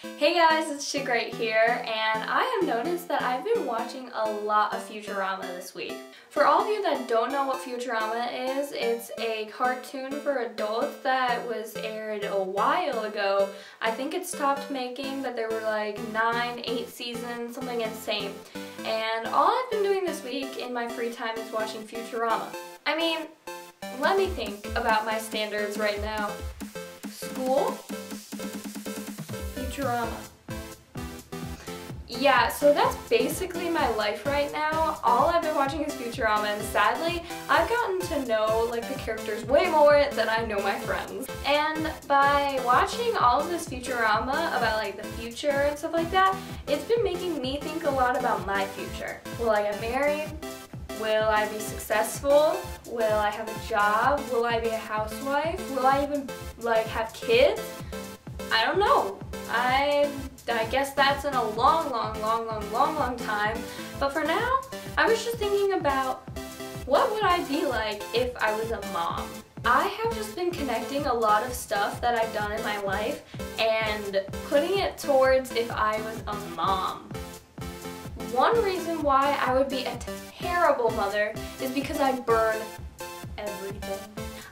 Hey guys, it's Chick right here, and I have noticed that I've been watching a lot of Futurama this week. For all of you that don't know what Futurama is, it's a cartoon for adults that was aired a while ago. I think it stopped making, but there were like 9, 8 seasons, something insane. And all I've been doing this week in my free time is watching Futurama. I mean, let me think about my standards right now. School? Futurama. Yeah, so that's basically my life right now. All I've been watching is Futurama, and sadly, I've gotten to know like the characters way more than I know my friends. And by watching all of this Futurama about like the future and stuff like that, it's been making me think a lot about my future. Will I get married? Will I be successful? Will I have a job? Will I be a housewife? Will I even like have kids? I don't know. I guess that's in a long time. But for now, I was just thinking about what would I be like if I was a mom. I have just been connecting a lot of stuff that I've done in my life and putting it towards if I was a mom. One reason why I would be a terrible mother is because I burn everything.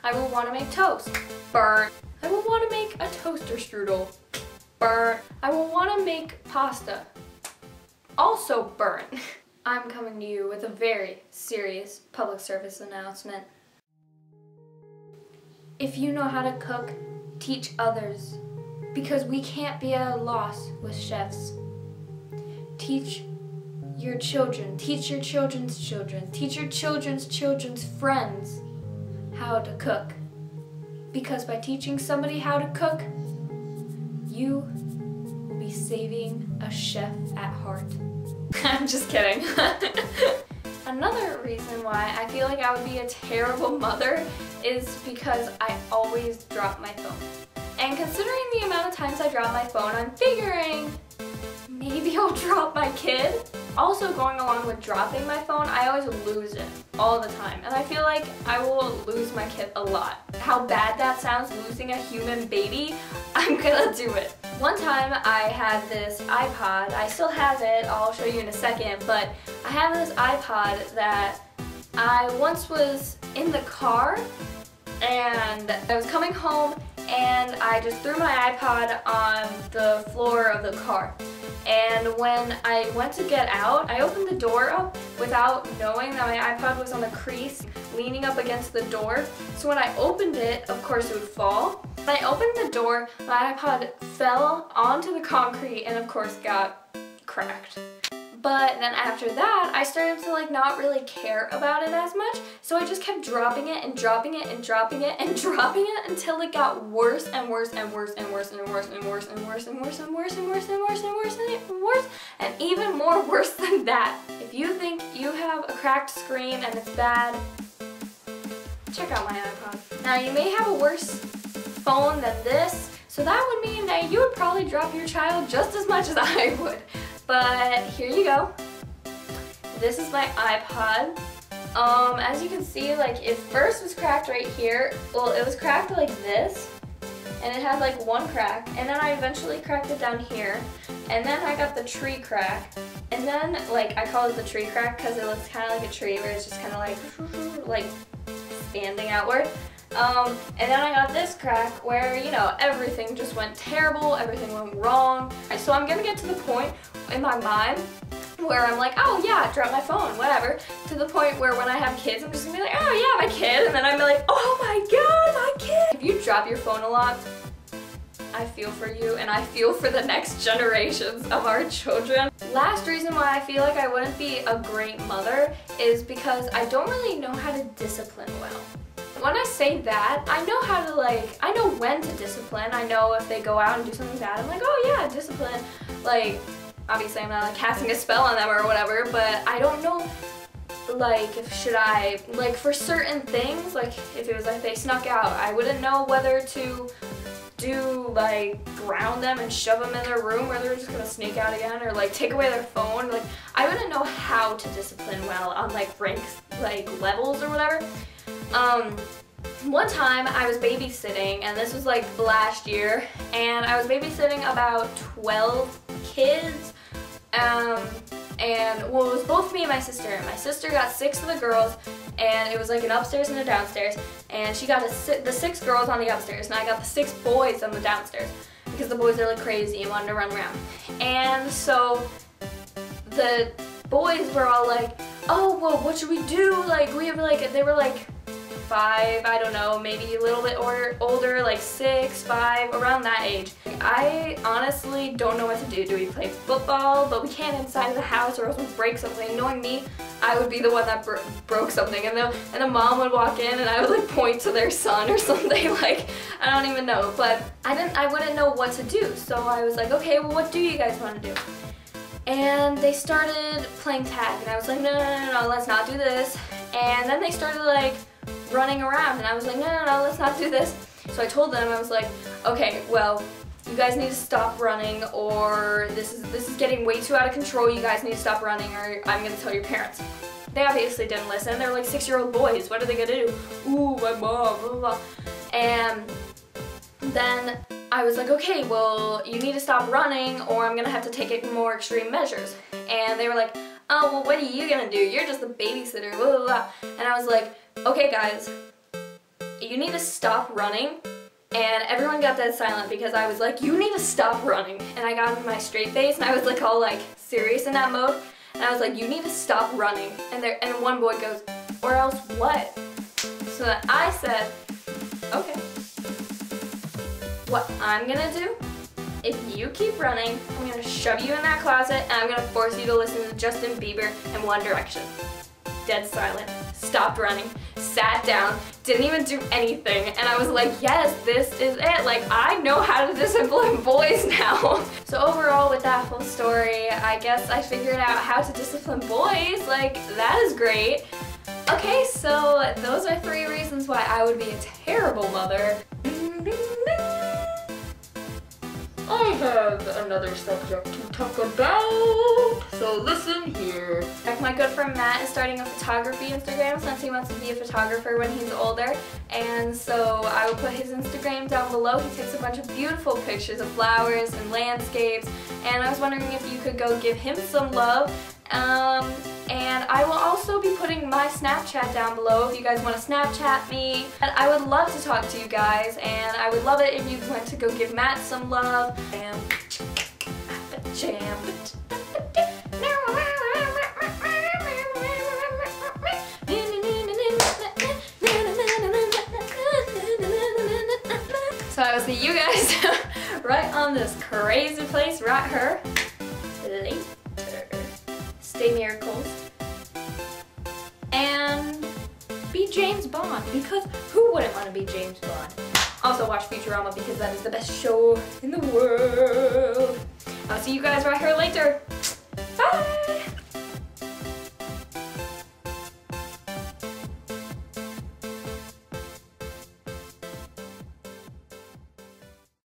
I will want to make toast. Burn. I will want to make a toaster strudel. Burn. I will want to make pasta. Also burn. I'm coming to you with a very serious public service announcement. If you know how to cook, teach others. Because we can't be at a loss with chefs. Teach your children, teach your children's children, teach your children's children's friends how to cook. Because by teaching somebody how to cook, you will be saving a chef at heart. I'm just kidding. Another reason why I feel like I would be a terrible mother is because I always drop my phone. And considering the amount of times I drop my phone, I'm figuring maybe I'll drop my kid. Also, going along with dropping my phone, I always lose it all the time. And I feel like I will lose my kid a lot. How bad that sounds, losing a human baby, I'm gonna do it. One time I had this iPod, I still have it, I'll show you in a second, but I have this iPod that I once was in the car and I was coming home and I just threw my iPod on the floor of the car. And when I went to get out, I opened the door up without knowing that my iPod was on the crease, leaning up against the door. So when I opened it, of course it would fall. When I opened the door, my iPod fell onto the concrete and of course got cracked. But then after that, I started to like not really care about it as much, so I just kept dropping it and dropping it and dropping it and dropping it until it got worse and worse and worse and worse and worse and worse and worse and worse and worse and worse and worse and worse and worse and even more worse than that. If you think you have a cracked screen and it's bad, check out my iPod. Now you may have a worse phone than this, so that would mean that you would probably drop your child just as much as I would. But here you go. This is my iPod. As you can see, like it first was cracked right here. Well, it was cracked like this, and it had like one crack, and then I eventually cracked it down here, and then I got the tree crack, and then like I call it the tree crack because it looks kind of like a tree where it's just kind of like standing outward. And then I got this crack where, you know, everything just went terrible, everything went wrong. So I'm gonna get to the point in my mind where I'm like, oh yeah, drop my phone, whatever, to the point where when I have kids, I'm just gonna be like, oh yeah, my kid, and then I'm like, oh my god, my kid. If you drop your phone a lot, I feel for you, and I feel for the next generations of our children. Last reason why I feel like I wouldn't be a great mother is because I don't really know how to discipline well. When I say that, I know how to I know when to discipline. I know if they go out and do something bad, I'm like, oh yeah, discipline. Like, obviously I'm not like casting a spell on them or whatever, but I don't know, like, if should I, like for certain things, like if it was like they snuck out, I wouldn't know whether to do like ground them and shove them in their room where they're just gonna sneak out again, or like take away their phone. Like, I wouldn't know how to discipline well on like ranks, like levels or whatever. One time I was babysitting, and this was like last year, and I was babysitting about 12 kids, and well, it was both me and my sister. My sister got 6 of the girls, and it was like an upstairs and a downstairs, and she got the 6 girls on the upstairs, and I got the 6 boys on the downstairs, because the boys are like crazy and wanted to run around. And so the boys were all like, oh, well, what should we do? Like, we have like, they were like 5, I don't know, maybe a little bit older, like 6, 5, around that age. I honestly don't know what to do. Do we play football? But we can't inside of the house or else we'll break something. Knowing me, I would be the one that broke something, and the mom would walk in and I would like point to their son or something. Like, I don't even know, but I wouldn't know what to do. So I was like, okay, well, what do you guys want to do? And they started playing tag, and I was like, no, no, no, no, let's not do this. And then they started like running around, and I was like, no, no, no, let's not do this. So I told them, I was like, okay, well, you guys need to stop running, or this is getting way too out of control. You guys need to stop running, or I'm gonna tell your parents. They obviously didn't listen. They were like 6-year-old boys. What are they gonna do? Ooh, my mom, blah, blah, blah. And then I was like, okay, well, you need to stop running, or I'm gonna have to take more extreme measures. And they were like, oh, well, what are you gonna do? You're just the babysitter, blah, blah, blah. And I was like, okay, guys, you need to stop running. And everyone got dead silent because I was like, you need to stop running. And I got into my straight face, and I was like all like serious in that mode. And I was like, you need to stop running. And one boy goes, or else what? So then I said, okay. What I'm gonna do, if you keep running, I'm gonna shove you in that closet, and I'm gonna force you to listen to Justin Bieber and One Direction. Dead silent, stopped running, sat down, didn't even do anything, and I was like, yes, this is it. Like, I know how to discipline boys now. So overall, with that whole story, I guess I figured out how to discipline boys. Like, that is great. Okay, so those are 3 reasons why I would be a terrible mother. I have another subject to talk about, so listen here. My good friend Matt is starting a photography Instagram since he wants to be a photographer when he's older, and so I will put his Instagram down below. He takes a bunch of beautiful pictures of flowers and landscapes, and I was wondering if you could go give him some love. And I will also be putting my Snapchat down below if you guys want to Snapchat me. And I would love to talk to you guys, and I would love it if you went to go give Matt some love. So I will see you guys right on this crazy place right here later. Stay miracles. And be James Bond, because who wouldn't want to be James Bond? Also watch Futurama because that is the best show in the world. I'll see you guys right here later.